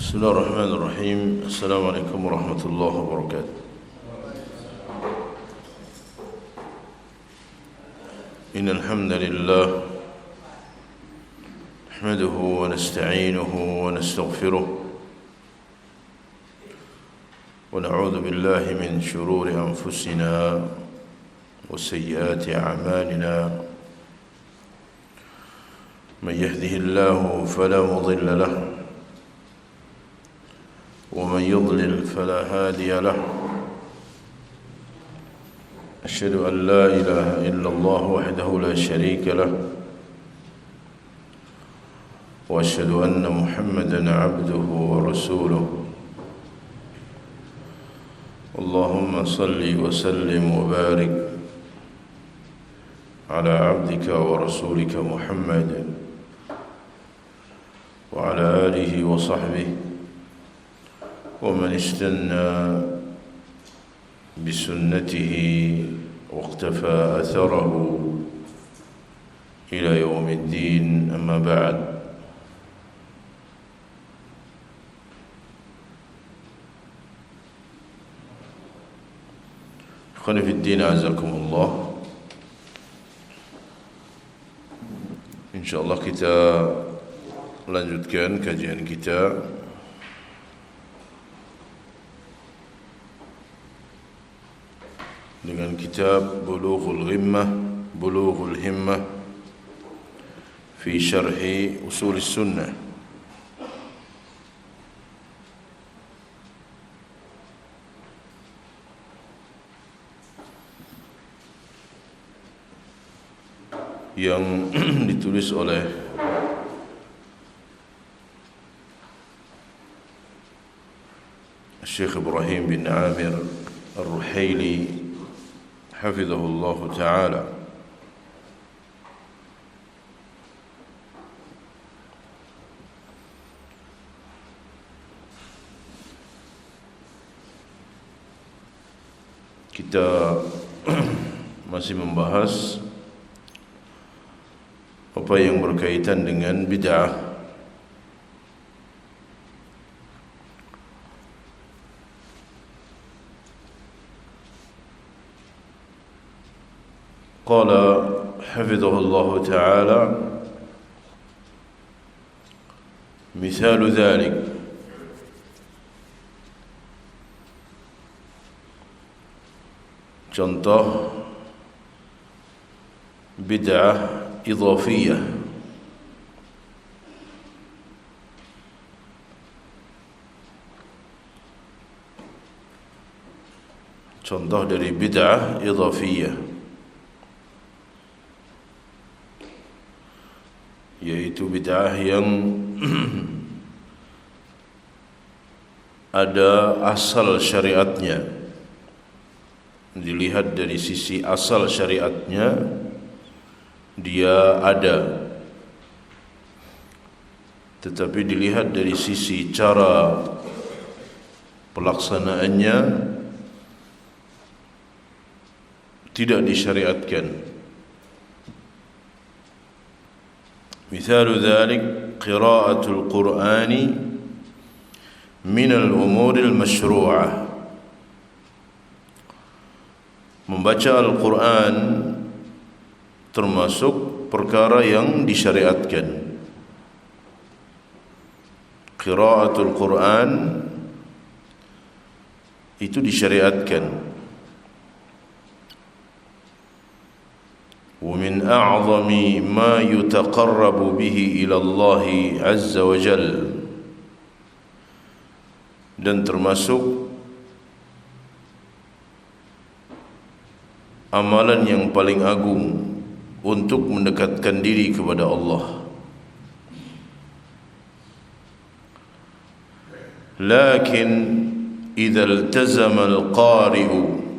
بسم الله الرحمن الرحيم. السلام عليكم ورحمة الله وبركاته. إن الحمد لله نحمده ونستعينه ونستغفره ونعوذ بالله من شرور أنفسنا وسيئات أعمالنا. من يهده الله فلا مضل له ومن يضلل فلا هادي له. أشهد أن لا إله إلا الله وحده لا شريك له وأشهد أن محمدا عبده ورسوله. اللهم صل وسلم وبارك على عبدك ورسولك محمد وعلى آله وصحبه ومن استنى بسنته واقتفى أثره إلى يوم الدين. أما بعد، إخواني في الدين أعزكم الله. InsyaAllah kita lanjutkan kajian kita dengan kitab Bulughul Himmah fi syarhi Ushul Sunnah. Yang ditulis oleh Syekh Ibrahim bin Amir Ar-Ruhaili hafizahullah ta'ala. Kita masih membahas apa yang berkaitan dengan bid'ah. قال حفظه الله تعالى: مثال ذلك contoh bid'ah idhafiyah. Contoh dari bid'ah idhafiyah, yaitu bid'ah yang ada asal syariatnya. Dilihat dari sisi asal syariatnya, dia ada, tetapi dilihat dari sisi cara pelaksanaannya tidak disyariatkan. Mithalu dzalik qira'atul Qur'ani min al-umuril masyru'ah. Membaca Al-Quran termasuk perkara yang disyariatkan. Qira'atul Quran itu disyariatkan. Wa min a'zami ma yutaqarrabu bihi ila Allah azza wa jalla, dan termasuk amalan yang paling agung untuk mendekatkan diri kepada Allah. Lakin idza iltazama al-qari'u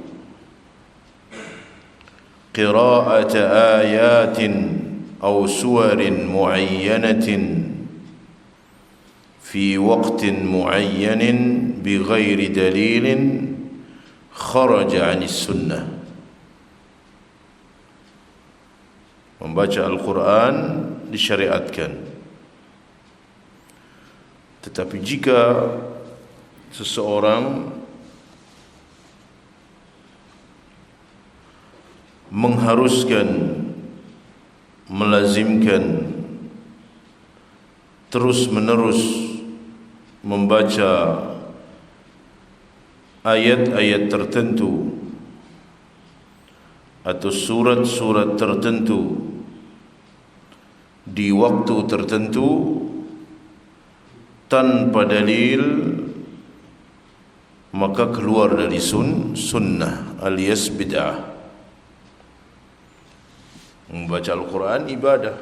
qira'ata ayatin aw suwarin mu'ayyanatin fi waqtin mu'ayyanin bighairi dalilin kharaja 'anis sunnah. Membaca Al-Quran disyariatkan, Tetapi jika seseorang mengharuskan, melazimkan terus-menerus membaca ayat-ayat tertentu atau surat-surat tertentu di waktu tertentu tanpa dalil, maka keluar dari sunnah alias bid'ah. Membaca Al-Quran ibadah,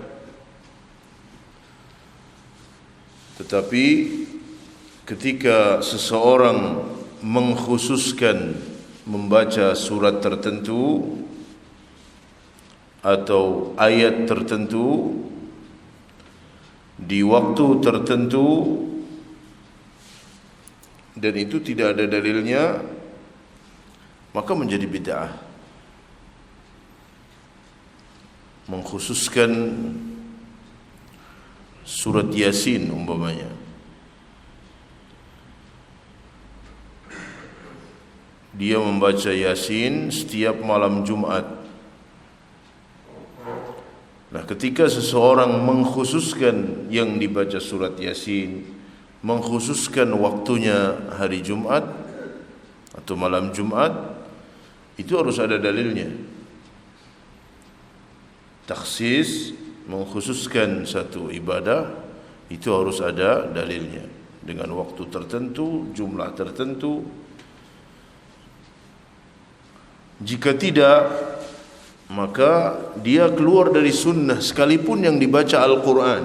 tetapi ketika seseorang mengkhususkan membaca surat tertentu atau ayat tertentu di waktu tertentu dan itu tidak ada dalilnya, maka menjadi bid'ah. Mengkhususkan surat Yasin umpamanya, dia membaca Yasin setiap malam Jumat. Nah, ketika seseorang mengkhususkan yang dibaca surat Yasin, mengkhususkan waktunya hari Jumat atau malam Jumat, itu harus ada dalilnya. Takhsis, mengkhususkan satu ibadah, itu harus ada dalilnya dengan waktu tertentu, jumlah tertentu. Jika tidak, maka dia keluar dari sunnah sekalipun yang dibaca Al-Quran.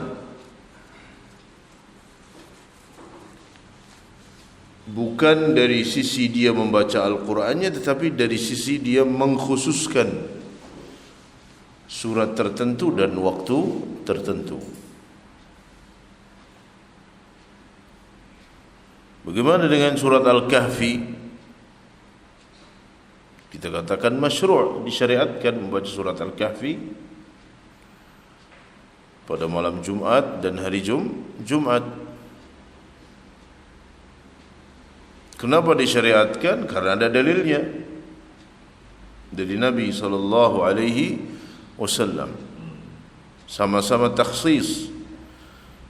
Bukan dari sisi dia membaca Al-Qurannya, tetapi dari sisi dia mengkhususkan surat tertentu dan waktu tertentu. Bagaimana dengan surat Al-Kahfi? Kita katakan masyru', disyariatkan membaca surat Al-Kahfi pada malam Jumat dan hari Jumat. Kenapa disyariatkan? Karena ada dalilnya dari Nabi SAW. Sama-sama takhsis,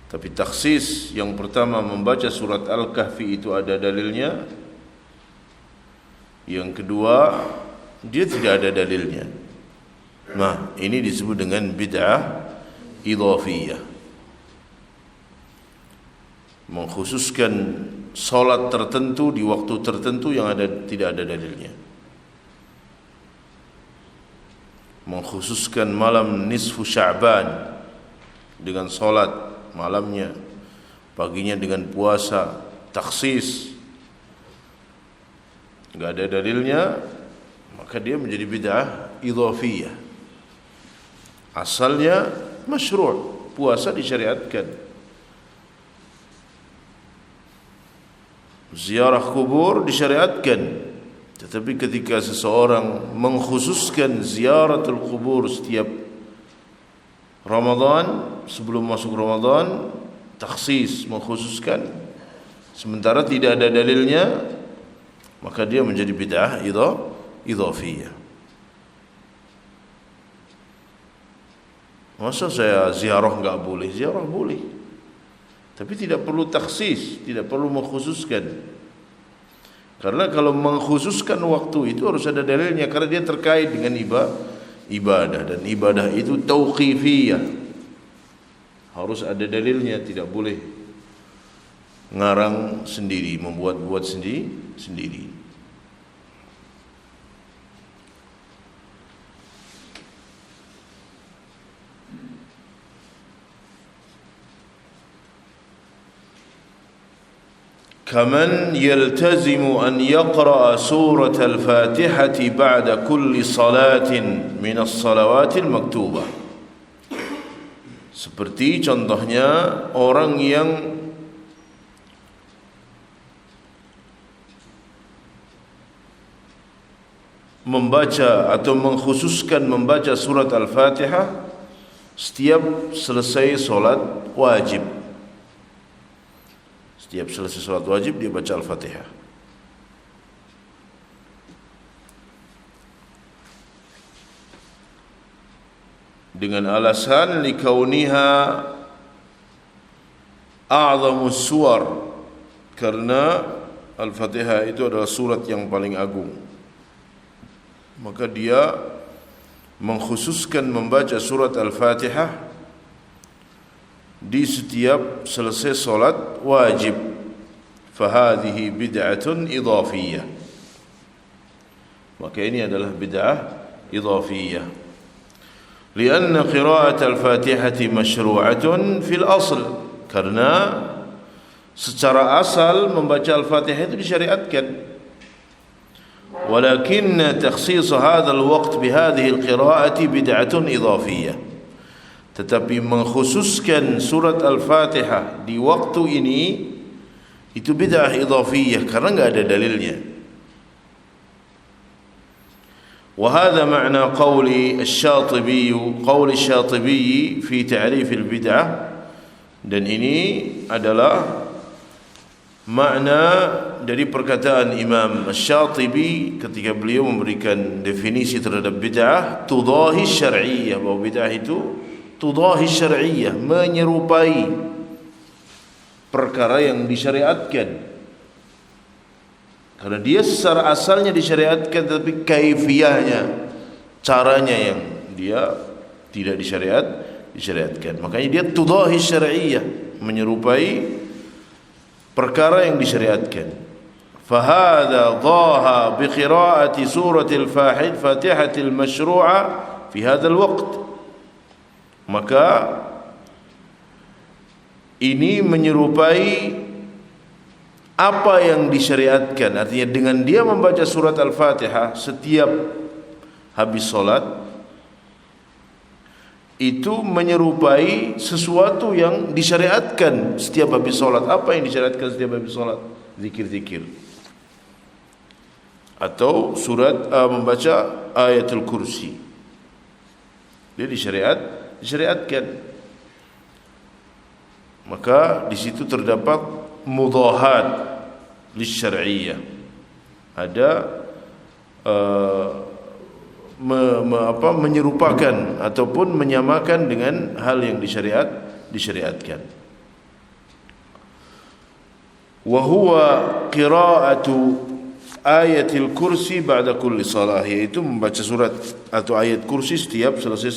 tapi takhsis yang pertama membaca surat Al-Kahfi itu ada dalilnya. Yang kedua, dia tidak ada dalilnya. Nah, ini disebut dengan bid'ah idhafiyah. Mengkhususkan salat tertentu di waktu tertentu yang tidak ada dalilnya. Mengkhususkan malam nisfu Sya'ban dengan salat malamnya, paginya dengan puasa, takhsis, enggak ada dalilnya, maka dia menjadi bid'ah idhafiyah. Asalnya masyru', puasa disyariatkan, ziarah kubur disyariatkan. Tetapi ketika seseorang mengkhususkan ziaratul kubur setiap Ramadan, sebelum masuk Ramadan, takhsis, mengkhususkan, sementara tidak ada dalilnya, maka dia menjadi bid'ah idhafiyah. Masa saya ziarah enggak boleh? Ziarah boleh, tapi tidak perlu takhsis, tidak perlu mengkhususkan. Karena kalau mengkhususkan waktu itu harus ada dalilnya, karena dia terkait dengan ibadah, dan ibadah itu tauqifiyah. Harus ada dalilnya, tidak boleh ngarang sendiri, membuat-buat sendiri. كمن يلتزم أن يقرأ سورة الفاتحة بعد كل صلاة من الصلوات المكتوبة. Seperti contohnya orang yang membaca atau mengkhususkan membaca surat Al-Fatihah setiap selesai solat wajib. Setiap selesai salat wajib dia baca Al-Fatihah. Dengan alasan likauniha a'zamus suwar, karena Al-Fatihah itu adalah surat yang paling agung. Maka dia mengkhususkan membaca surat Al-Fatihah di setiap selesai solat wajib. Fahadhihi bid'atun idhafiyah. Maka ini adalah bid'ah idhafiyah. Lianna qira'at al-Fatihati masyru'atun fil asl. Karena secara asal membaca Al-Fatihah itu disyariatkan. Walakin takhsis hadzal waqt bihadhihi al-qira'ati bid'atun idhafiyah. Tetapi mengkhususkan surat Al-Fatihah di waktu ini itu bid'ah idhafiyah karena enggak ada dalilnya. Wa hadha ma'na qawli Asy-Syatibi fi ta'rif al-bid'ah, dan ini adalah makna dari perkataan Imam Asy-Syatibi ketika beliau memberikan definisi terhadap bid'ah, tudahi syar'iyyah, bahwa bid'ah itu tudahi syar'iyyah, menyerupai perkara yang disyariatkan. Karena dia secara asalnya disyariatkan, tapi kaifiyahnya, caranya yang dia tidak disyariatkan. Makanya dia tudahi syar'iyyah, menyerupai perkara yang disyariatkan. Fahadha dhaha bi qira'ati suratil Fatihatil masyru'a fi hadzal waqt. Maka ini menyerupai apa yang disyariatkan. Artinya dengan dia membaca surat Al-Fatihah setiap habis solat, itu menyerupai sesuatu yang disyariatkan setiap habis solat. Apa yang disyariatkan setiap habis solat? Zikir-zikir. Atau membaca ayatul kursi. Dia disyariatkan. Maka di situ terdapat mudahat lisyar'iyyah. Ada menyerupakan ataupun menyamakan dengan hal yang disyariatkan. Wa huwa qira'atu ayatil kursi ba'da kulli salah, yaitu membaca surat atau ayat kursi setiap selesai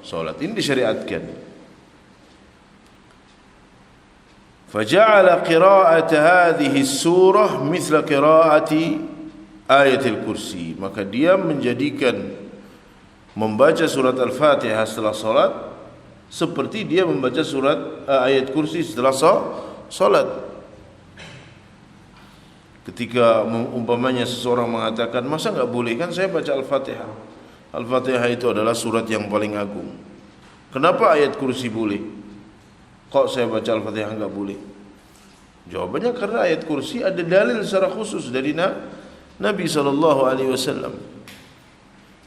salat. Ini disyariatkan. Faja'ala qira'ata hadhihi surah mithla qira'ati ayatil kursi. Maka dia menjadikan membaca surat Al-Fatihah setelah salat seperti dia membaca surat ayat kursi setelah salat. Ketika umpamanya seseorang mengatakan, masa enggak boleh, kan saya baca Al-Fatihah. Al-Fatihah itu adalah surat yang paling agung. Kenapa ayat kursi boleh? Kok saya baca Al-Fatihah enggak boleh? Jawabannya karena ayat kursi ada dalil secara khusus dari Nabi SAW.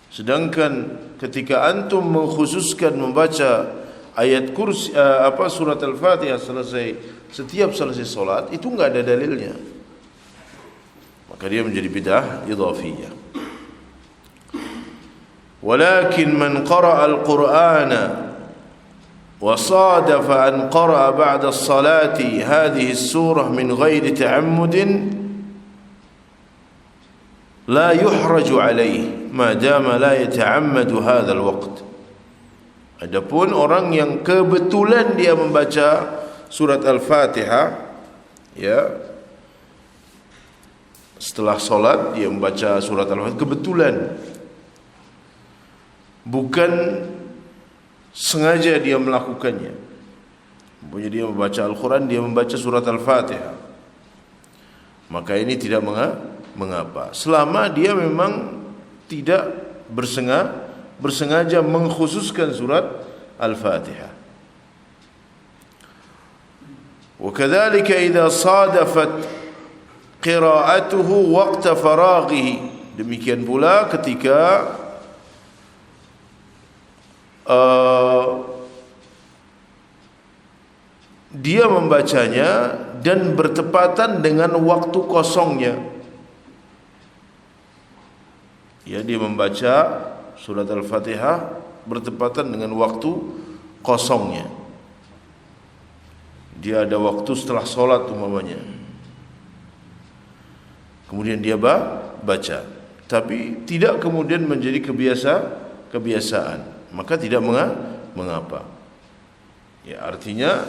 Sedangkan ketika antum mengkhususkan membaca ayat kursi surat Al-Fatihah setiap selesai salat, itu enggak ada dalilnya. Maka dia menjadi bid'ah idhafiyah. Walakin man qara'a al-Qur'ana وصادف أن قرأ بعد الصلاة هذه السورة من غير تعمد لا يحرج عليه ما دام لا يتعمد هذا الوقت. Adapun orang yang kebetulan dia membaca surat Al-Fatihah, ya, setelah solat dia membaca surat Al-Fatihah kebetulan, bukan sengaja dia melakukannya. Punya dia membaca Al-Quran, dia membaca surat Al-Fatihah, maka ini tidak mengapa, selama dia memang tidak bersengaja mengkhususkan surat Al-Fatihah. Wa kadzalika idza sadafat qira'atuhu waqta faraghihi. Demikian pula ketika dia membacanya dan bertepatan dengan waktu kosongnya. Ya, dia membaca surat Al-Fatihah bertepatan dengan waktu kosongnya. Dia ada waktu setelah sholat umpamanya, kemudian dia baca, tapi tidak kemudian menjadi kebiasaan, maka tidak mengapa. Ya, artinya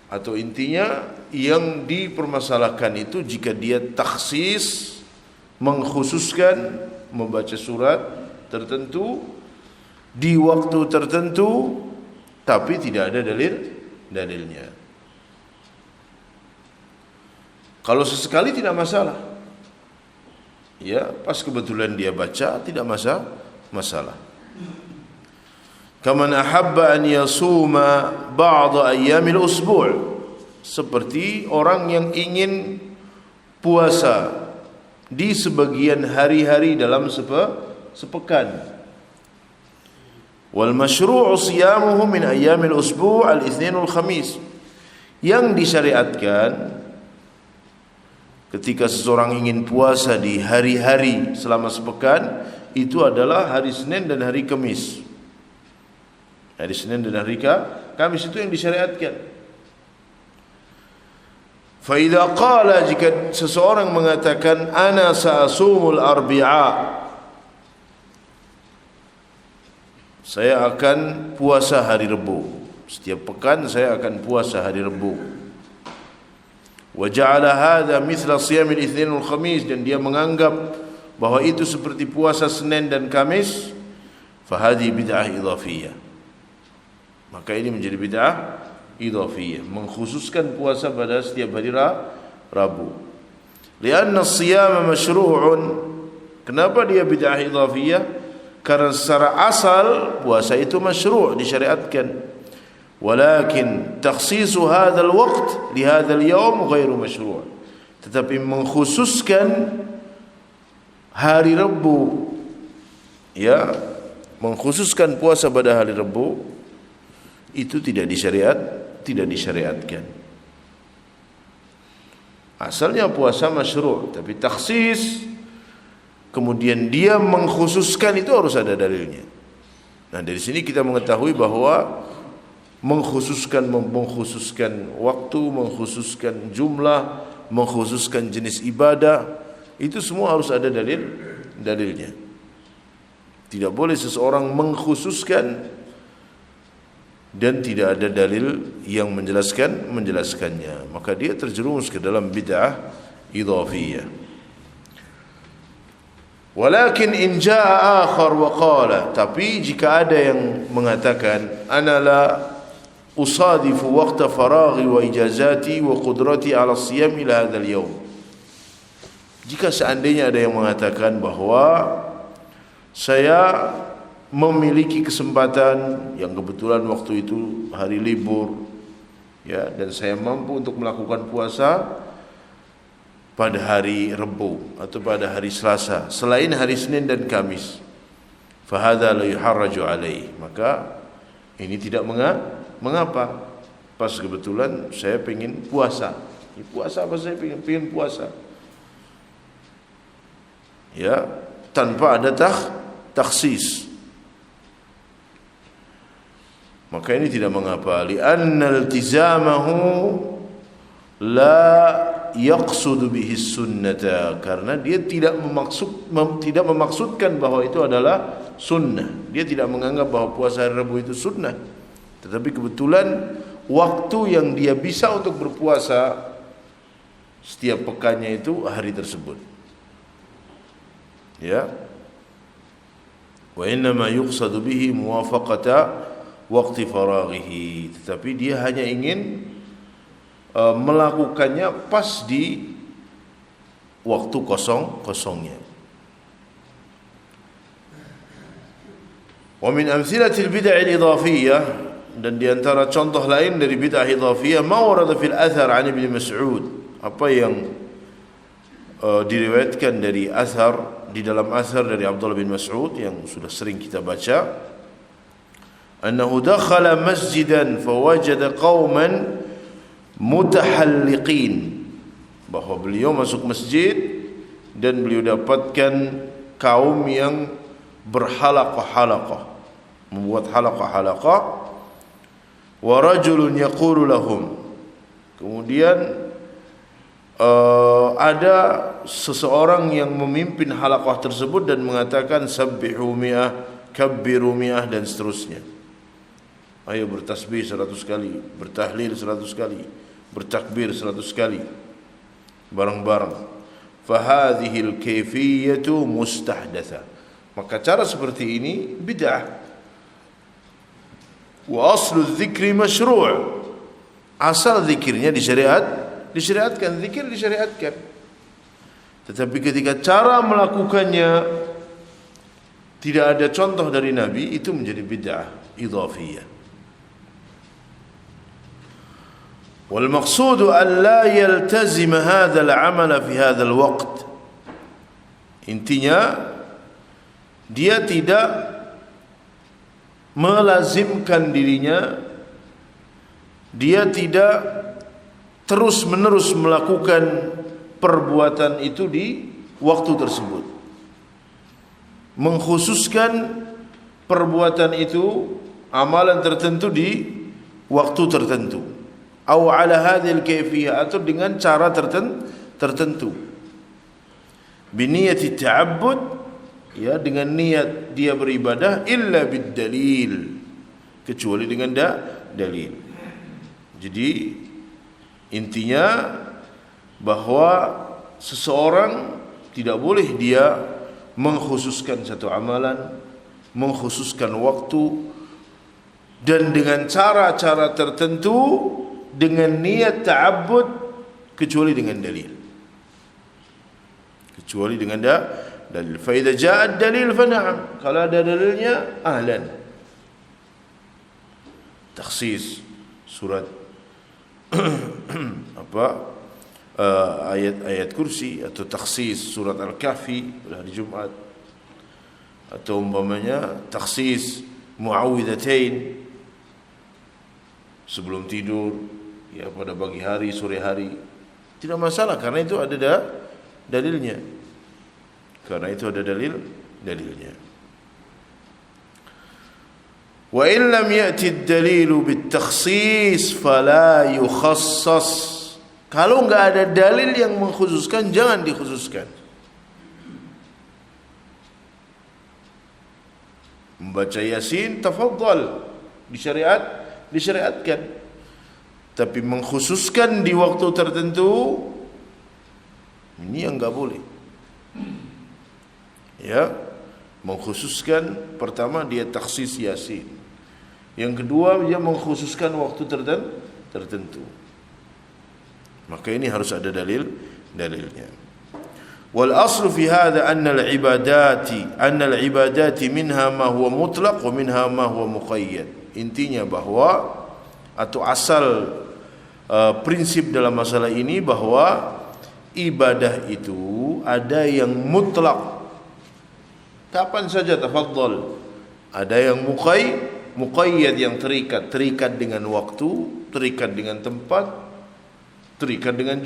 atau intinya yang dipermasalahkan itu jika dia takhsis, mengkhususkan membaca surat tertentu di waktu tertentu tapi tidak ada dalilnya. Kalau sesekali tidak masalah. Ya, pas kebetulan dia baca tidak masalah. Kaman ahabba an yasuma ba'd ayyamil usbu', seperti orang yang ingin puasa di sebagian hari-hari dalam sepekan. Wal masyru'u siyamuhu min ayyamil usbu' al-itsnin wal khamis. Yang disyariatkan ketika seseorang ingin puasa di hari-hari selama sepekan itu adalah hari Senin dan hari Kamis. Hari Senin dan hari Kamis itu yang disyariatkan. Fa idza qala, jika seseorang mengatakan ana sa'asumul arbi'a, saya akan puasa hari Rabu, setiap pekan saya akan puasa hari Rabu. Wa ja'ala hadza mithla siyamil itsnin wal khamis, dan dia menganggap bahwa itu seperti puasa Senin dan Kamis, fa hadhi bid'ah idhafiyah. Maka ini menjadi bid'ah idhafiyah, mengkhususkan puasa pada setiap hari Rabu. Lianna as-siyama masyru'un. Kenapa dia bid'ah idhafiyah? Karena secara asal puasa itu masyru', disyariatkan. Walakin takhsisu hadzal waqt li hadzal yawm ghairu masyru'. Tetapi mengkhususkan hari Rabu, ya, mengkhususkan puasa pada hari Rabu itu tidak disyariatkan. Asalnya puasa masyru', tapi takhsis, kemudian dia mengkhususkan, itu harus ada dalilnya. Nah, dari sini kita mengetahui bahwa mengkhususkan waktu, mengkhususkan jumlah, mengkhususkan jenis ibadah, itu semua harus ada dalilnya. Tidak boleh seseorang mengkhususkan dan tidak ada dalil yang menjelaskannya, maka dia terjerumus ke dalam bid'ah idhafiyah. Walakin in jaa akhar wa qala, tapi jika ada yang mengatakan ana la usadifu waqta faraghi wa ijazati wa qudrati ala siyam ila hadzal yawm. Jika seandainya ada yang mengatakan bahwa saya memiliki kesempatan yang kebetulan waktu itu hari libur, ya, dan saya mampu untuk melakukan puasa pada hari Rabu atau pada hari Selasa selain hari Senin dan Kamis, fahadha la yuharraju alaih, maka ini tidak mengapa. Pas kebetulan saya pengen puasa. Puasa apa, saya pengen puasa, ya, tanpa ada takhsis, maka ini tidak mengapa. Li'anna iltizamahu la yaqsudu bihi sunnata, karena dia tidak memaksudkan bahwa itu adalah sunnah. Dia tidak menganggap bahwa puasa hari Rabu itu sunnah, tetapi kebetulan waktu yang dia bisa untuk berpuasa setiap pekannya itu hari tersebut, ya. Wa innama yuqsadu bihi muwafaqata waqti faraghihi, tetapi dia hanya ingin melakukannya pas di waktu kosongnya. Wa min amthilatil bid'ah al-idhafiyah, dan di antara contoh lain dari bid'ah idhafiyah, ma warada fil athar 'an Ibnu Mas'ud, apa yang diriwayatkan dari athar, di dalam athar dari Abdullah bin Mas'ud yang sudah sering kita baca, annahu dakhala masjidan fawajada qauman mutahalliqin, bahwa beliau masuk masjid dan beliau dapatkan kaum yang berhalaqah-halaqah, membuat halaqah-halaqah. Wa rajulun yaqulu lahum, kemudian ada seseorang yang memimpin halaqah tersebut dan mengatakan sabbihu mi'ah, kabbiru mi'ah, dan seterusnya. Ayo bertasbih 100 kali, bertahlil 100 kali, bertakbir 100 kali, bareng-bareng. Fahadhil kayfiyatu mustahdatha, maka cara seperti ini bid'ah. Wa aslu dzikri masyru', asal zikirnya disyariatkan, zikir disyariatkan. Tetapi ketika cara melakukannya tidak ada contoh dari Nabi, itu menjadi bid'ah idhafiyah. Wal maqsudu an la yaltazim hadha al-amal fi hadha al-waqt. Intinya dia tidak melazimkan dirinya, dia tidak terus-menerus melakukan perbuatan itu di waktu tersebut, mengkhususkan perbuatan itu, amalan tertentu di waktu tertentu, atau ala hadhil kayfiyah, atau dengan cara tertentu, biniyati ta'abbud, ya, dengan niat dia beribadah, illa bid dalil, kecuali dengan dalil. Jadi intinya bahwa seseorang tidak boleh dia mengkhususkan satu amalan, mengkhususkan waktu, dan dengan cara-cara tertentu, dengan niat ta'abbud, kecuali dengan dalil. Kecuali dengan dalil. Fa idza jaa ad-dalil fa na'am, kalau ada dalilnya ahlan. Takhsis surat ayat-ayat kursi, atau takhsis surat Al-Kahfi pada hari Jumat, atau umpamanya takhsis muawwidzatain sebelum tidur, ya, pada pagi hari, sore hari, tidak masalah, karena itu ada dalilnya. Karena itu ada dalilnya. Wa in lam ya'ti ad-dalilu bit-takhsis fala yukhassas. Kalau enggak ada dalil yang mengkhususkan, jangan dikhususkan. Membaca Yasin, tafadhal, disyariatkan. Tapi mengkhususkan di waktu tertentu, ini yang enggak boleh. Ya, mengkhususkan, pertama dia takhsis Yasin. Yang kedua, dia mengkhususkan waktu tertentu. Maka ini harus ada dalilnya. Wal aslu fi hadha anna al-ibadati minha ma huwa mutlaq wa minha ma huwa muqayyad. Intinya bahwa, atau asal prinsip dalam masalah ini, bahwa ibadah itu ada yang mutlak, kapan saja tafadhal. Ada yang muqayyad, yang terikat dengan waktu, terikat dengan tempat, terikat dengan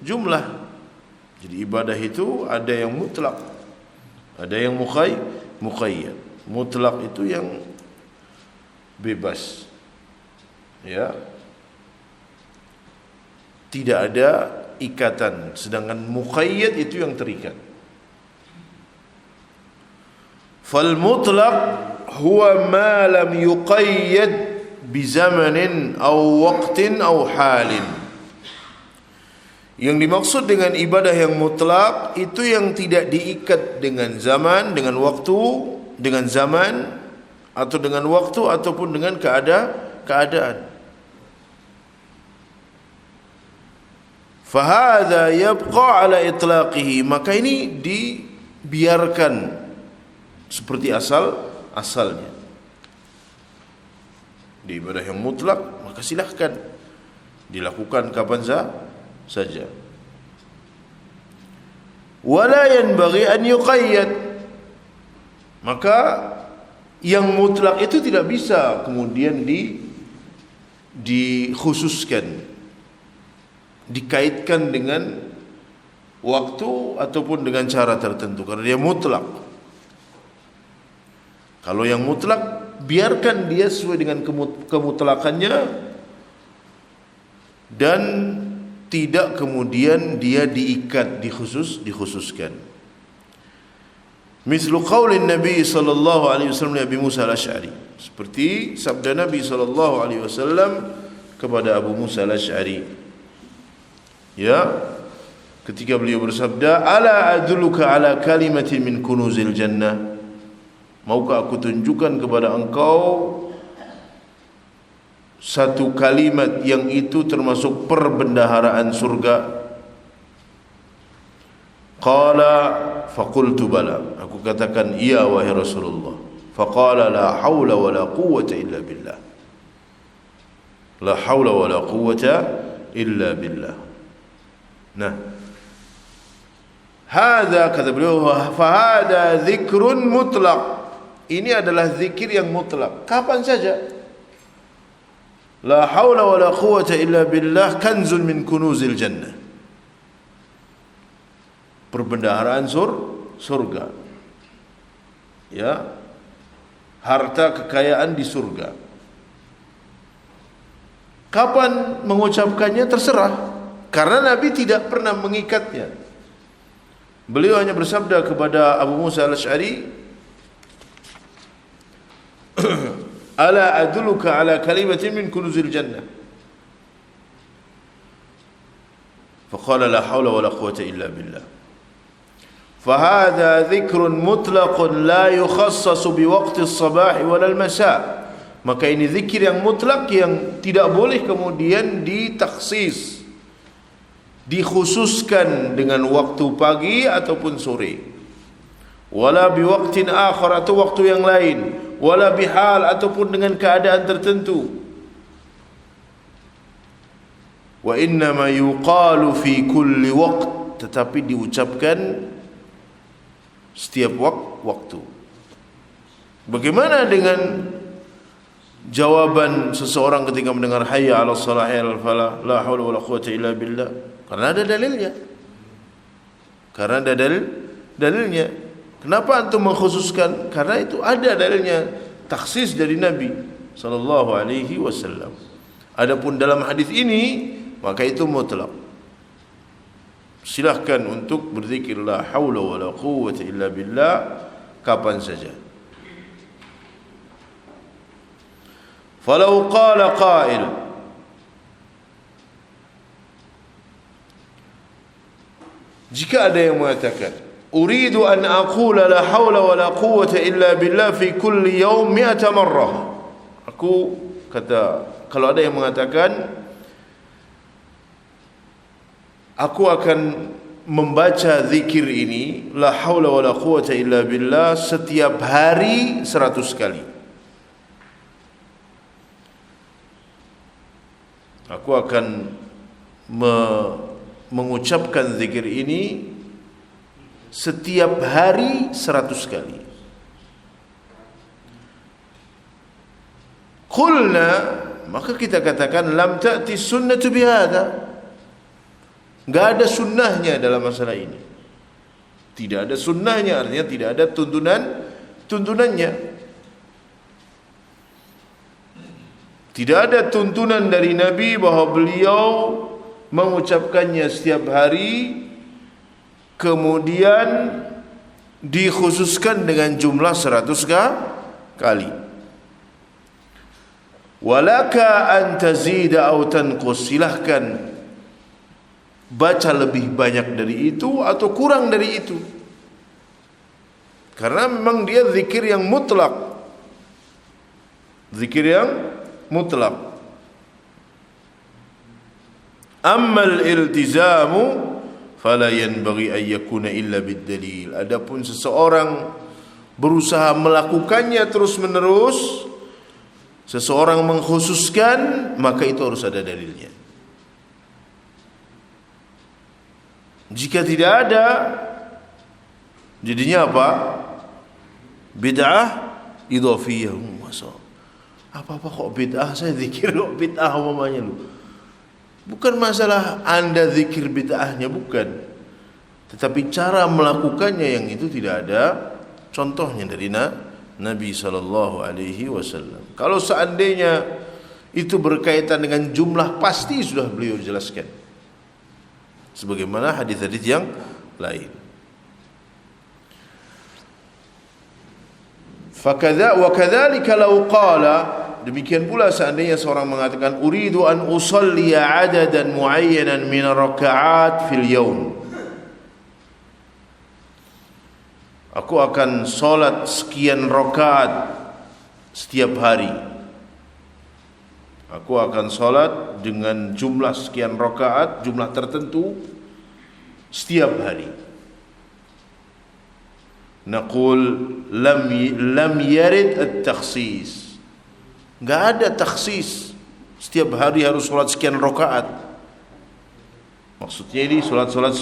jumlah. Jadi ibadah itu ada yang mutlak, ada yang muqayyad. Mutlak itu yang bebas, ya, tidak ada ikatan. Sedangkan muqayyad itu yang terikat. Fal mutlaq huwa ma lam yuqayyad bi zamanin aw waqtin aw halin. Yang dimaksud dengan ibadah yang mutlak itu yang tidak diikat dengan zaman, dengan waktu, dengan zaman, atau dengan waktu, ataupun dengan keadaan. Fahadha yabqa ala itlaqihi, maka ini dibiarkan seperti asalnya. Di ibadah yang mutlak, maka silahkan dilakukan kapan saja. Wala yanbaghi an yuqayyad, maka yang mutlak itu tidak bisa kemudian dikhususkan, dikaitkan dengan waktu ataupun dengan cara tertentu karena dia mutlak. Kalau yang mutlak, biarkan dia sesuai dengan kemutlakannya dan tidak kemudian dia diikat, dikhususkan. Mislu qaulin Nabi sallallahu alaihi wasallam Abi Musa al-Asy'ari, seperti sabda Nabi sallallahu alaihi wasallam kepada Abu Musa al-Asy'ari, ya, ketika beliau bersabda, ala adulluka ala kalimatin min kunuzil jannah, maukah aku tunjukkan kepada engkau satu kalimat yang itu termasuk perbendaharaan surga? Qala faqultu bala, aku katakan iya wahai Rasulullah. Faqala la haula wala quwwata illa billah, la haula wala quwwata illa billah. Nah, hadza kata beliau, fahada dzikrun mutlaq, ini adalah zikir yang mutlak, kapan saja. La haula wala quwwata illa billah kanzun min kunuzil jannah, perbendaharaan surga, ya, harta kekayaan di surga. Kapan mengucapkannya terserah, karena Nabi tidak pernah mengikatnya. Beliau hanya bersabda kepada Abu Musa al-Asy'ari, ala adulluka ala kalimatin min kunuzil jannah. Faqala la hawla wala quwwata illa billah. Fahadha dzikrun mutlaqun la yukhassasu biwaqti as-sabah wala al-masa. Maka ini zikir yang mutlak yang tidak boleh kemudian ditaksis, dikhususkan dengan waktu pagi ataupun sore. Wala biwaqtin akhar, atau waktu yang lain. Wala bihal, ataupun dengan keadaan tertentu. Wa innama yuqalu fi kulli waqt, tetapi diucapkan setiap waktu. Bagaimana dengan jawaban seseorang ketika mendengar hayya 'alas shalah hayya 'alal falah la haula wala quwwata illa billah? Karena ada dalilnya. Karena ada dalilnya. Kenapa antum mengkhususkan? Karena itu ada dalilnya, taksis dari Nabi sallallahu alaihi wasallam. Adapun dalam hadis ini, maka itu mutlak. Silahkan untuk berzikir la haula wala quwwata illa billah kapan saja. Falau qala qail, jika ada yang mengatakan, uridu an aqula la haula wala quwwata illa billah fi kulli yawm 100 marrah. Aku kata, kalau ada yang mengatakan, aku akan membaca zikir ini la haula wala quwwata illa billah setiap hari 100 kali. Aku akan mengucapkan zikir ini setiap hari 100 kali. Qulna, maka kita katakan lam ta'ti sunnatu bihadza. Enggak ada sunnahnya dalam masalah ini. Tidak ada sunnahnya, artinya tidak ada tuntunannya. Tidak ada tuntunan dari Nabi bahwa beliau mengucapkannya setiap hari, kemudian dikhususkan dengan jumlah 100 kali. Walaka an tazida aw tanqus, silahkan baca lebih banyak dari itu atau kurang dari itu, karena memang dia zikir yang mutlak. Zikir yang mutlak. Ammal iltizamu fala yanbaghi an yakuna illa bid-dalil. Adapun seseorang berusaha melakukannya terus-menerus, seseorang mengkhususkan, maka itu harus ada dalilnya. Jika tidak ada, jadinya apa? Bid'ah idhafiyah. Apa-apa kok bid'ah, saya zikir kok bid'ah umpamanya lu. Bukan masalah Anda zikir bid'ahnya, bukan. Tetapi cara melakukannya yang itu tidak ada contohnya dari Nabi sallallahu alaihi wasallam. Kalau seandainya itu berkaitan dengan jumlah, pasti sudah beliau jelaskan. Sebagaimana hadis-hadis yang lain. Wa kadzalika law qala, demikian pula seandainya seorang mengatakan uridu an usalli adadan muayyanan min ar-raka'at fil yawm, aku akan solat sekian rakaat setiap hari, aku akan solat dengan jumlah sekian rakaat, jumlah tertentu setiap hari. Naqul lam yarid at-takhsis, enggak ada takhsis setiap hari harus solat sekian rakaat. Maksudnya ini solat-solat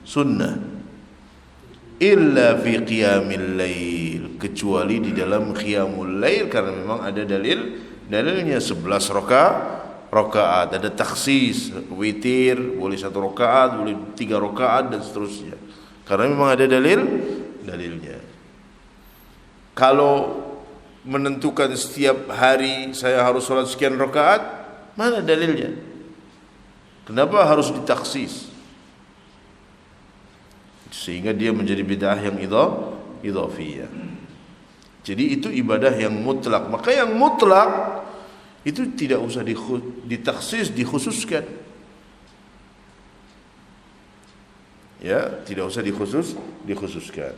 sunnah. Illa fi qiyamil lail, kecuali di dalam qiyamul lail, karena memang ada dalilnya 11 rakaat, ada takhsis, witir boleh 1 rakaat, boleh 3 rakaat dan seterusnya, karena memang ada dalilnya. Kalau menentukan setiap hari saya harus sholat sekian rakaat, mana dalilnya? Kenapa harus ditaksis? Sehingga dia menjadi bid'ah yang idhafiyah. Jadi itu ibadah yang mutlak. Maka yang mutlak itu tidak usah ditaksis, dikhususkan. Ya, tidak usah dikhususkan.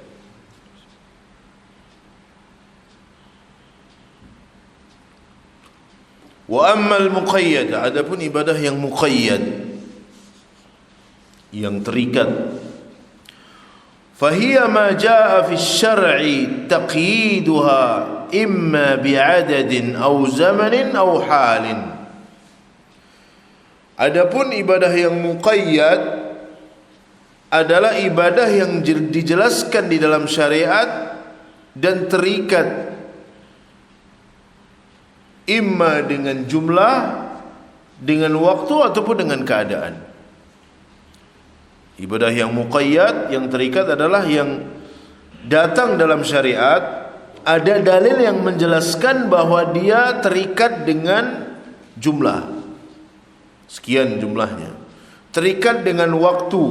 Wa ammal muqayyad, adapun ibadah yang muqayyad, yang terikat, fahiya ma jaa fi syar'i taqyiduha imma bi'adadin aw zamanin aw halin. Adapun ibadah yang muqayyad adalah ibadah yang dijelaskan di dalam syariat dan terikat imma dengan jumlah, dengan waktu, ataupun dengan keadaan. Ibadah yang muqayyad, yang terikat, adalah yang datang dalam syariat, ada dalil yang menjelaskan bahwa dia terikat dengan jumlah, sekian jumlahnya, terikat dengan waktu,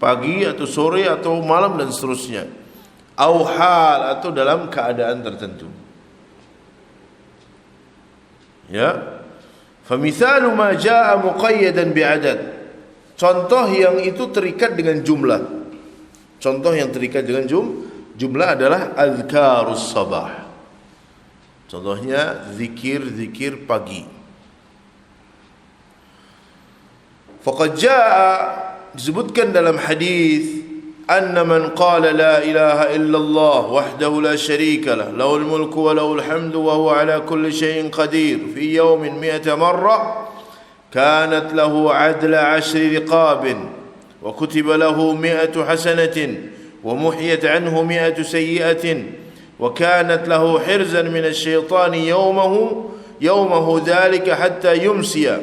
pagi atau sore atau malam dan seterusnya, au hal, atau dalam keadaan tertentu. Ya, famithalu ma jaa muqayyadan bi'adad, contoh yang itu terikat dengan jumlah. Contoh yang terikat dengan jumlah adalah azkarus sabah. Contohnya zikir pagi. Faqad jaa, disebutkan dalam hadis, anna man qala la ilaha illallah wahdahu la syarika lah, lahul mulku wa lahul hamdu wa huwa ala kulli syai'in qadir, fi yawmin 100 marrah kanat lahu adla 10 riqabin wa kutiba lahu 100 hasanatin wa muhiyat anhu 100 sayyi'atin wa kanat lahu hirzan min asy-syaitani yawmahu dhalika hatta yumsiya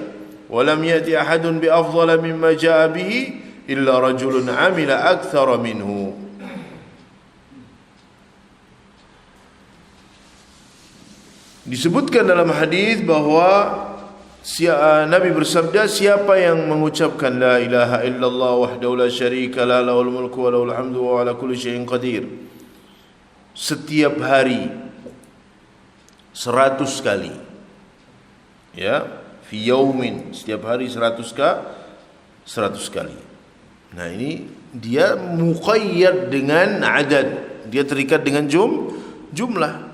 wa lam yati ahadun bi afdala mimma jaa bihi illa rajulun amila akthara minhu. Disebutkan dalam hadis bahwa Nabi bersabda, siapa yang mengucapkan la ilaha illallah wahdahu la syarika lah, lahul mulku wa lahul hamdu wa ala kulli syai'in qadir, setiap hari 100 kali, ya, fi yaumin, setiap hari 100 kali. Nah, ini dia muqayyad dengan adad, dia terikat dengan jumlah.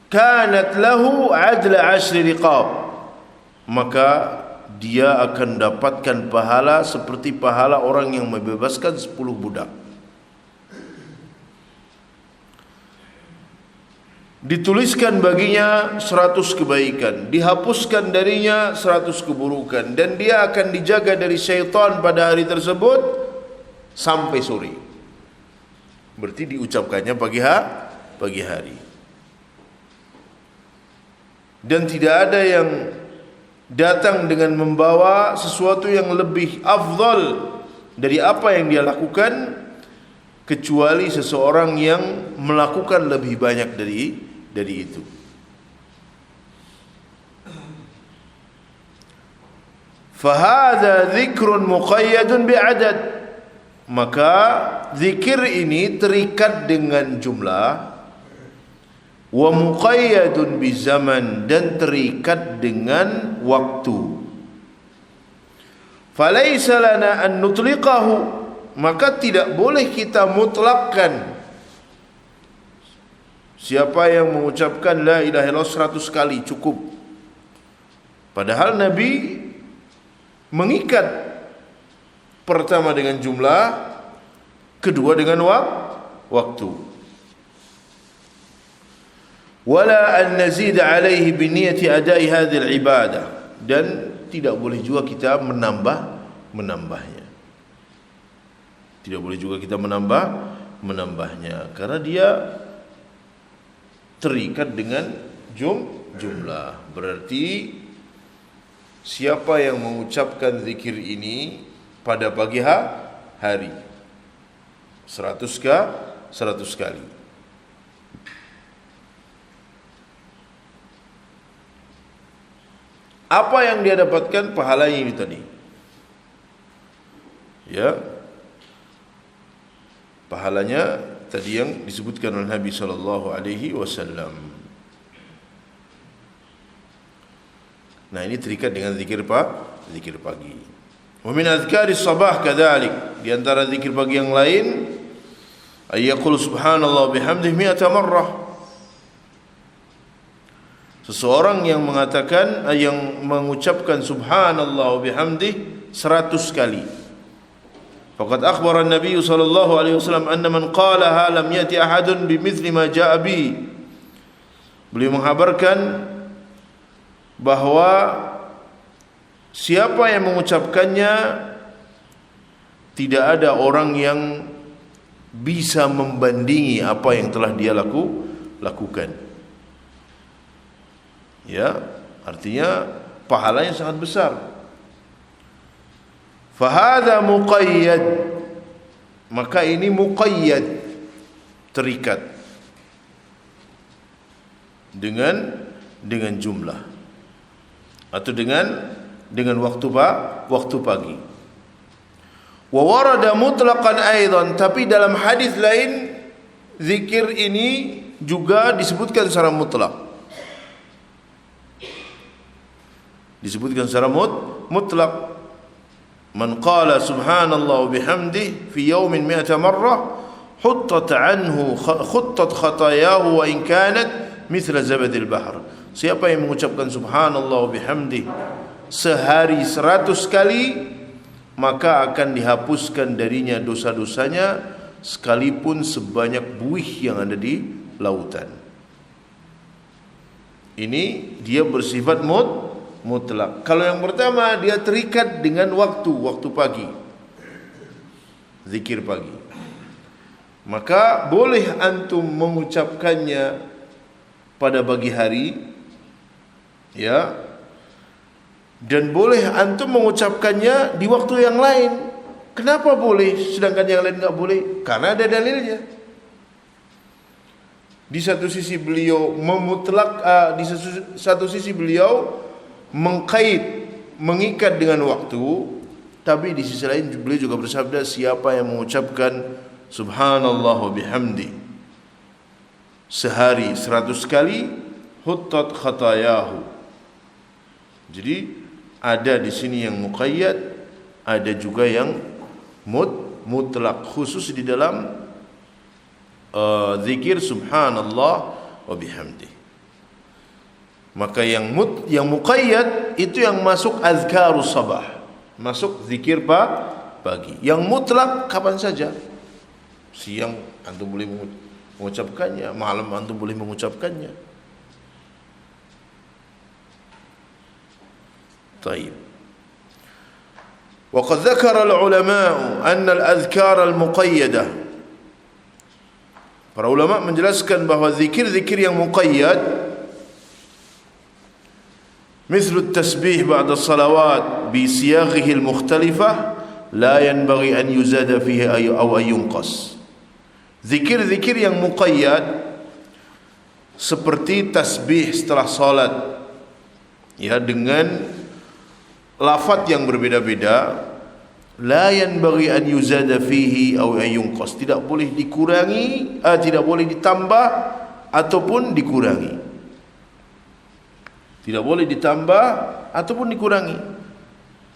Kanat lahu adla 10 riqab, maka dia akan dapatkan pahala seperti pahala orang yang membebaskan 10 budak. Dituliskan baginya 100 kebaikan, dihapuskan darinya 100 keburukan, dan dia akan dijaga dari syaitan pada hari tersebut sampai sore. Berarti diucapkannya pagi hari. dan tidak ada yang datang dengan membawa sesuatu yang lebih afdal dari apa yang dia lakukan kecuali seseorang yang melakukan lebih banyak dari itu. Fahadha dzikrun muqayyadun bi'adad, maka zikir ini terikat dengan jumlah, wa muqayyadun bizaman, dan terikat dengan waktu. Falaysa lana an nutliqahu, maka tidak boleh kita mutlakkan. Siapa yang mengucapkan la ilaha illallah 100 kali cukup, padahal Nabi mengikat pertama dengan jumlah, kedua dengan waktu. Wala an nazid alaihi bi niyyati ada'i hadhihi al-ibadah, dan tidak boleh juga kita menambahnya. Tidak boleh juga kita menambahnya karena dia terikat dengan jumlah. Berarti siapa yang mengucapkan zikir ini pada pagi hari 100 kali, apa yang dia dapatkan? Pahalanya ini tadi, ya, pahalanya tadi yang disebutkan oleh Nabi sallallahu alaihi wasallam. Nah, ini terikat dengan zikir pagi. Wa min adhkaris sabah kadzalik, di antara zikir pagi yang lain, ayyaqul subhanallah bihamdihi 100 marrah. Seseorang yang mengatakan, yang mengucapkan subhanallah bihamdihi 100 kali. Faqad akhbara an-nabiy sallallahu alaihi wasallam anna man qalaha lam yati ahadun bimithli ma jaa'a bi. Beliau menghabarkan bahwa siapa yang mengucapkannya tidak ada orang yang bisa membandingi apa yang telah dia lakukan. Ya, artinya pahalanya sangat besar. Fahadha muqayyad, maka ini muqayyad, terikat dengan jumlah atau dengan waktu pagi. Wa warada mutlaqan aidan, tapi dalam hadis lain zikir ini juga disebutkan secara mutlak. Disebutkan secara mutlak. Man qala subhanallah bihamdihi fi yawmin 100 marrah huttat anhu khuttat khatayahu wa in kanat mithla zabadil bahr. Siapa yang mengucapkan subhanallah bihamdihi sehari 100 kali, maka akan dihapuskan darinya dosa-dosanya sekalipun sebanyak buih yang ada di lautan. Ini dia bersifat mutlak. Kalau yang pertama dia terikat dengan waktu pagi, zikir pagi, maka boleh antum mengucapkannya pada pagi hari, ya, dan boleh antum mengucapkannya di waktu yang lain. Kenapa boleh sedangkan yang lain enggak boleh? Karena ada dalilnya. Di satu sisi beliau memutlak, di satu sisi beliau mengkait, mengikat dengan waktu, tapi di sisi lain beliau juga bersabda, siapa yang mengucapkan subhanallah wa bihamdi sehari 100 kali huttat khatayahu. Jadi ada di sini yang muqayyad, ada juga yang mutlak, khusus di dalam zikir subhanallah wa bihamdi. Maka yang muqayyad itu yang masuk azkarus sabah, masuk zikir pagi. Yang mutlak kapan saja. Siang antum boleh mengucapkannya, malam antum boleh mengucapkannya. Baik. Wa qad dzakara al-ulama anna al-azkar al-muqayyadah, para ulama menjelaskan bahwa zikir-zikir yang muqayyad Mithlu at-tasbih ba'da as-salawat bi siyaghihi al-mukhtalifah la yanbaghi an yuzada fihi aw yunqas. Zikir-zikir yang muqayyad seperti tasbih setelah salat, ya, dengan lafaz yang berbeda-beda, la yanbaghi an yuzada fihi aw yunqas, tidak boleh dikurangi, tidak boleh ditambah ataupun dikurangi. Tidak boleh ditambah ataupun dikurangi.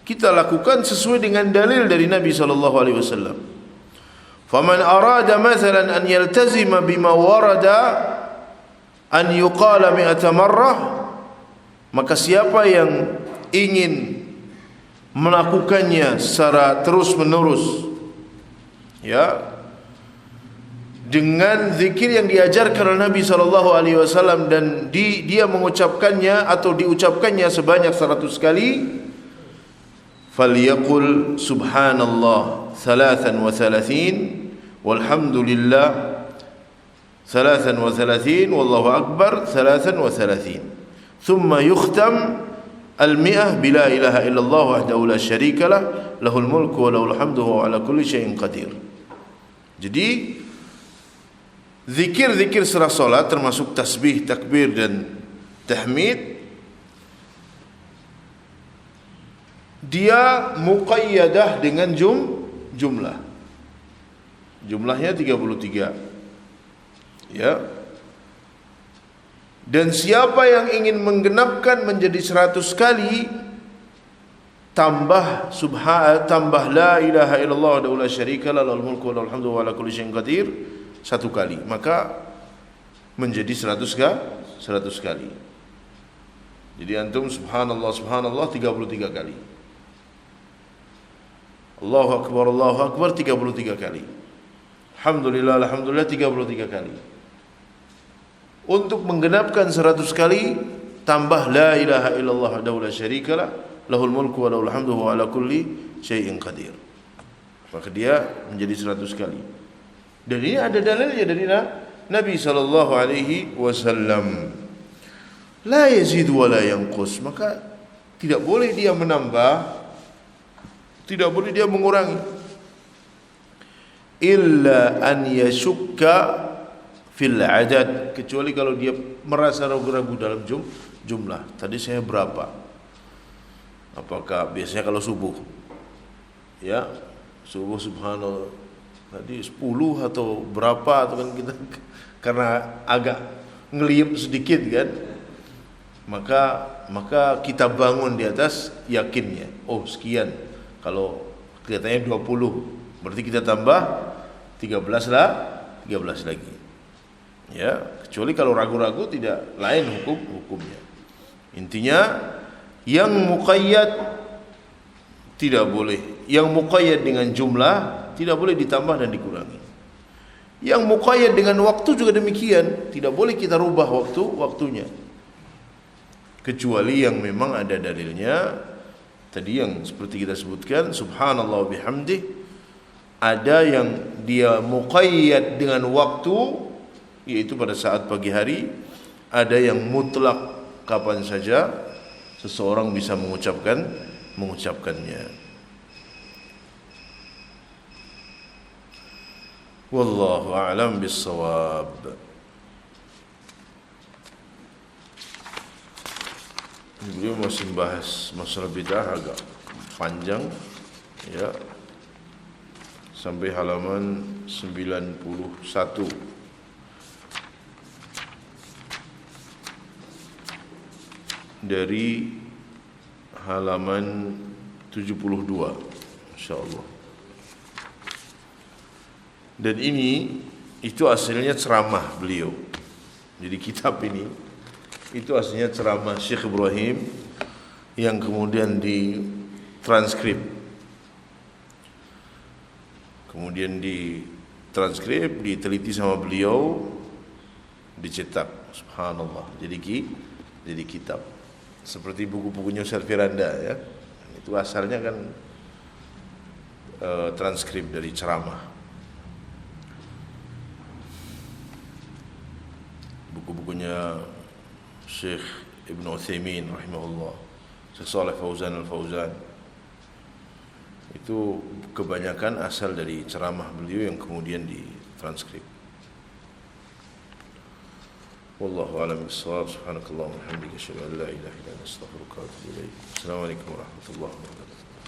Kita lakukan sesuai dengan dalil dari Nabi sallallahu alaihi wasallam. Faman arada mathalan an yaltazima bima warada an yuqala mi'ata marrah, maka siapa yang ingin melakukannya secara terus menerus, ya, dengan zikir yang diajarkan oleh Nabi sallallahu alaihi wasallam, dan dia mengucapkannya atau diucapkannya sebanyak 100 kali, falyaqul subhanallah 33 walhamdulillah 33 wallahu akbar 33, thumma yukhtam al-mi'ah bila ilaha illallah wahdahu la syarika lah lahul mulku wa lahul hamdu wa ala kulli syai'in qadir. Jadi zikir-zikir setelah salat termasuk tasbih, takbir dan tahmid, dia muqayyadah dengan jumlah. Jumlahnya 33. Ya. Dan siapa yang ingin menggenapkan menjadi 100 kali, tambah la ilaha illallah wa la syarika lah lahul mulku wa lahul hamdu wa ala kulli syai'in qadir 1 kali, maka menjadi 100 kali. Jadi antum subhanallah 33 kali. Allahu akbar 33 kali. Alhamdulillah 33 kali. Untuk menggenapkan 100 kali, tambah la ilaha illallah wahdahu la syarika lah lahul mulku wa lahul hamdu wa ala kulli syai'in qadir. Maka dia menjadi 100 kali. Dan ini ada dalilnya dari Nabi sallallahu alaihi wasallam. La yazid wa la yanqus, maka tidak boleh dia menambah, tidak boleh dia mengurangi. Illa an yashukka fil adad, kecuali kalau dia merasa ragu-ragu dalam jumlah. Tadi saya berapa? Apakah biasanya kalau subuh, ya, subuh subhanallah tadi 10 atau berapa, atau kan kita karena agak ngeliip sedikit kan, maka kita bangun di atas yakinnya, oh sekian. Kalau kelihatannya 20, berarti kita tambah 13 lagi. Ya, kecuali kalau ragu-ragu tidak, lain hukumnya. Intinya yang muqayyad tidak boleh, yang muqayyad dengan jumlah tidak boleh ditambah dan dikurangi. Yang muqayyad dengan waktu juga demikian, tidak boleh kita rubah waktunya. Kecuali yang memang ada dalilnya. Tadi yang seperti kita sebutkan, subhanallah bihamdih, ada yang dia muqayyad dengan waktu, yaitu pada saat pagi hari. Ada yang mutlak, kapan saja seseorang bisa mengucapkannya. Wallahu a'lam bissawab. Beliau masih bahas masalah bid'ah agak panjang, ya, sampai halaman 91. Dari halaman 72, insyaallah. Dan ini itu hasilnya ceramah beliau. Jadi kitab ini itu hasilnya ceramah Syekh Ibrahim yang kemudian ditranskrip. Kemudian ditranskrip, diteliti sama beliau, dicetak. Subhanallah. Jadi kitab. Seperti buku-bukunya Ustaz Firanda, ya. Itu asalnya kan transkrip dari ceramah. Buku-bukunya Syekh Ibn Utsaimin rahimahullah, Syekh Shalih Fauzan Al-Fauzan. Itu kebanyakan asal dari ceramah beliau yang kemudian ditranskrip. Wallahu a'lam bishawab. Subhanakallahumma wa bihamdika asyhadu an la ilaha illa anta astaghfiruka wa atubu ilaik. Assalamualaikum warahmatullahi wabarakatuh.